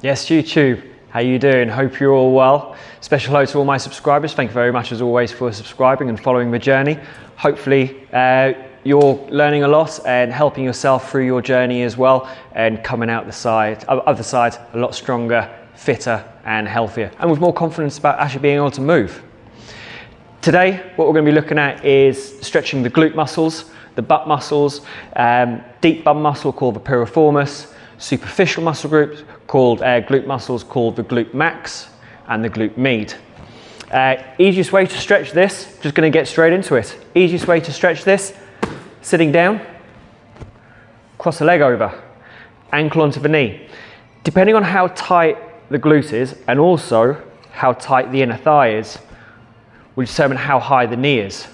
Yes, YouTube, how you doing? Hope you're all well. Special hello to all my subscribers. Thank you very much as always for subscribing and following the journey. Hopefully you're learning a lot and helping yourself through your journey as well, and coming out the other side a lot stronger, fitter and healthier, and with more confidence about actually being able to move. Today, what we're going to be looking at is stretching the glute muscles, the butt muscles, deep bum muscle called the piriformis, superficial muscle groups called glute muscles called the glute max and the glute med. Easiest way to stretch this, just going to get straight into it. Easiest way to stretch this, sitting down, cross the leg over, ankle onto the knee. Depending on how tight the glute is and also how tight the inner thigh is, will determine how high the knee is.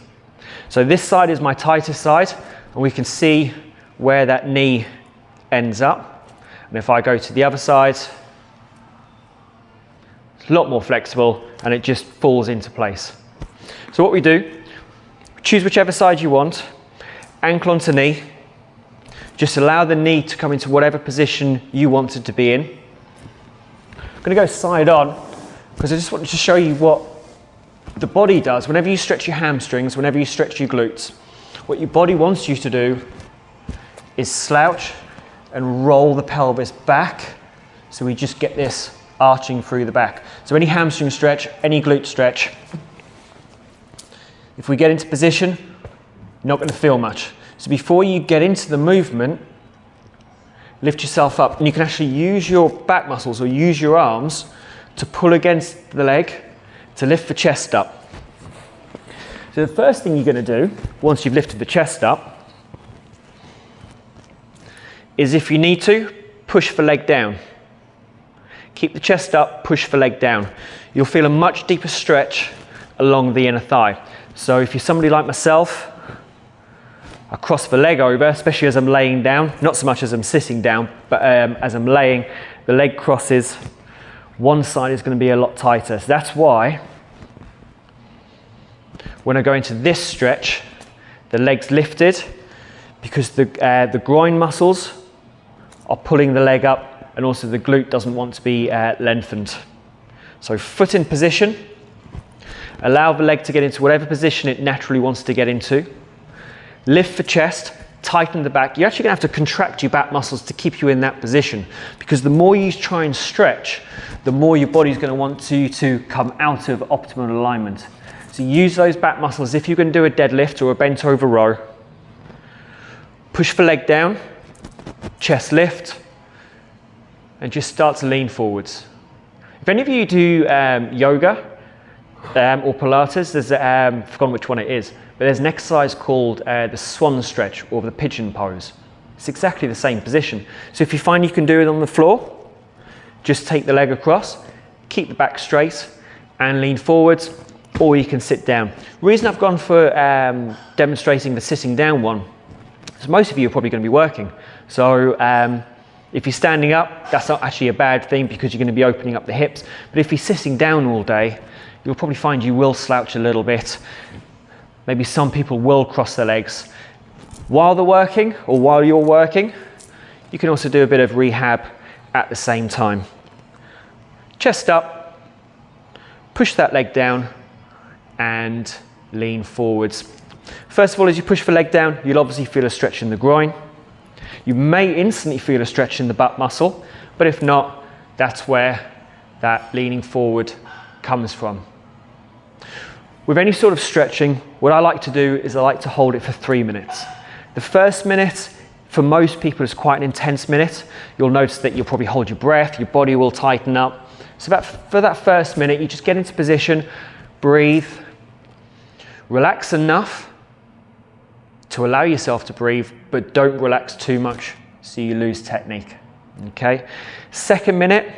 So this side is my tightest side, and we can see where that knee ends up. And if I go to the other side, it's a lot more flexible and it just falls into place. So what we do, choose whichever side you want, ankle onto knee, just allow the knee to come into whatever position you want it to be in. I'm going to go side on because I just wanted to show you what the body does whenever you stretch your hamstrings, whenever you stretch your glutes. What your body wants you to do is slouch and roll the pelvis back, so we just get this arching through the back. So any hamstring stretch, any glute stretch, if we get into position, you're not going to feel much. So before you get into the movement, lift yourself up, and you can actually use your back muscles or use your arms to pull against the leg to lift the chest up. So the first thing you're going to do once you've lifted the chest up is, if you need to, push the leg down. Keep the chest up, push the leg down. You'll feel a much deeper stretch along the inner thigh. So if you're somebody like myself, I cross the leg over, especially as I'm laying down, not so much as I'm sitting down, but as I'm laying, the leg crosses. One side is going to be a lot tighter. So that's why when I go into this stretch, the leg's lifted, because the groin muscles are pulling the leg up, and also the glute doesn't want to be lengthened. So foot in position, allow the leg to get into whatever position it naturally wants to get into. Lift the chest, tighten the back. You're actually going to have to contract your back muscles to keep you in that position, because the more you try and stretch, the more your body's going to want you to come out of optimal alignment. So use those back muscles. If you're going to do a deadlift or a bent over row, push the leg down, chest lift, and just start to lean forwards. If any of you do yoga or Pilates, there's I've forgotten which one it is, but there's an exercise called the swan stretch or the pigeon pose. It's exactly the same position. So if you find you can do it on the floor, just take the leg across, keep the back straight and lean forwards, or you can sit down. The reason I've gone for demonstrating the sitting down one, because most of you are probably going to be working. So if you're standing up, that's not actually a bad thing, because you're going to be opening up the hips. But if you're sitting down all day, you'll probably find you will slouch a little bit. Maybe some people will cross their legs. While they're working, or while you're working, you can also do a bit of rehab at the same time. Chest up, push that leg down and lean forwards. First of all, as you push the leg down, you'll obviously feel a stretch in the groin. You may instantly feel a stretch in the butt muscle, but if not, that's where that leaning forward comes from. With any sort of stretching, what I like to do is I like to hold it for 3 minutes. The first minute, for most people, is quite an intense minute. You'll notice that you'll probably hold your breath, your body will tighten up. So for that first minute, you just get into position, breathe, relax enough to allow yourself to breathe, but don't relax too much so you lose technique. Okay? Second minute,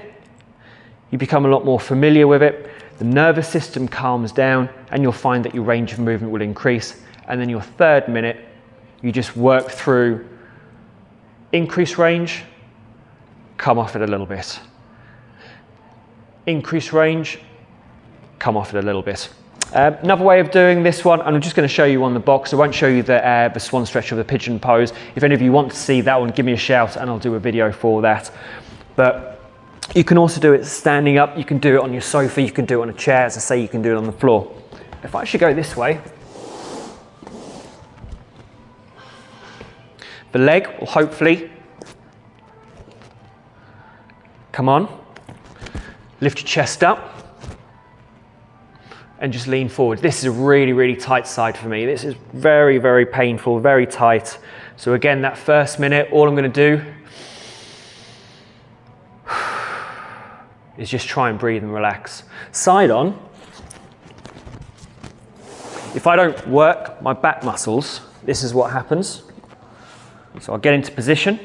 you become a lot more familiar with it. The nervous system calms down and you'll find that your range of movement will increase. And then your third minute, you just work through increase range, come off it a little bit. Increase range, come off it a little bit. Another way of doing this one, and I'm just going to show you on the box. I won't show you the swan stretch or the pigeon pose. If any of you want to see that one, give me a shout and I'll do a video for that. But You can also do it standing up, you can do it on your sofa, you can do it on a chair, as I say, you can do it on the floor. If I actually go this way, the leg will hopefully come on, lift your chest up, and just lean forward. This is a really, really tight side for me. This is very, very painful, very tight. So again, that first minute, all I'm gonna do is just try and breathe and relax. Side on, if I don't work my back muscles, this is what happens. So I'll get into position.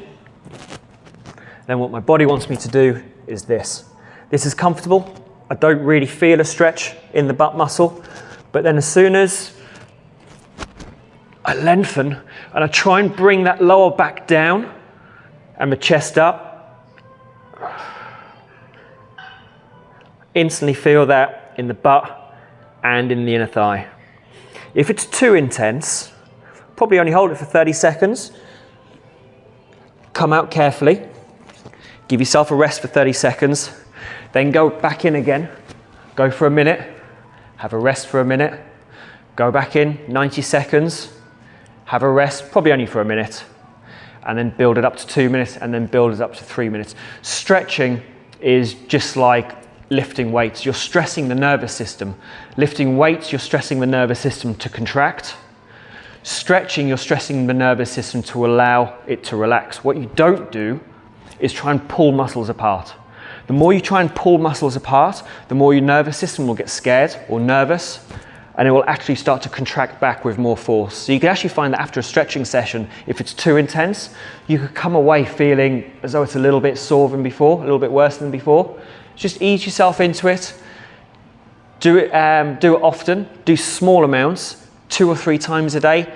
Then what my body wants me to do is this. This is comfortable. I don't really feel a stretch in the butt muscle, but then as soon as I lengthen and I try and bring that lower back down and the chest up, instantly feel that in the butt and in the inner thigh. If it's too intense, probably only hold it for 30 seconds. Come out carefully, give yourself a rest for 30 seconds, then go back in again, go for a minute, have a rest for a minute, go back in 90 seconds, have a rest, probably only for a minute, and then build it up to 2 minutes, and then build it up to 3 minutes. Stretching is just like lifting weights. You're stressing the nervous system. Lifting weights, you're stressing the nervous system to contract. Stretching, you're stressing the nervous system to allow it to relax. What you don't do is try and pull muscles apart. The more you try and pull muscles apart, the more your nervous system will get scared or nervous, and it will actually start to contract back with more force. So you can actually find that after a stretching session, if it's too intense, you could come away feeling as though it's a little bit sore than before, a little bit worse than before. Just ease yourself into it. Do it often. Do small amounts, 2 or 3 times a day,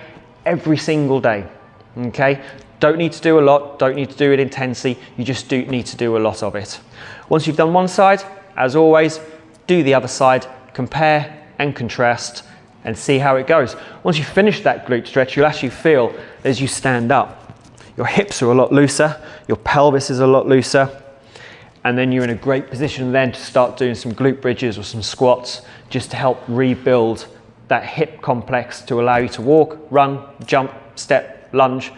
every single day. Okay? Don't need to do a lot. Don't need to do it intensely. You just do need to do a lot of it. Once you've done one side, as always, do the other side. Compare and contrast and see how it goes. Once you finish that glute stretch, you'll actually feel as you stand up, your hips are a lot looser, your pelvis is a lot looser, and then you're in a great position then to start doing some glute bridges or some squats just to help rebuild that hip complex to allow you to walk, run, jump, step, lunge,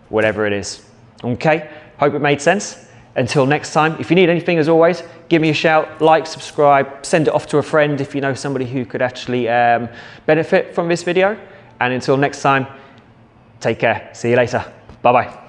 whatever it is. Okay, hope it made sense. Until next time, if you need anything, as always, give me a shout, like, subscribe, send it off to a friend if you know somebody who could actually benefit from this video. And until next time, take care. See you later. Bye-bye.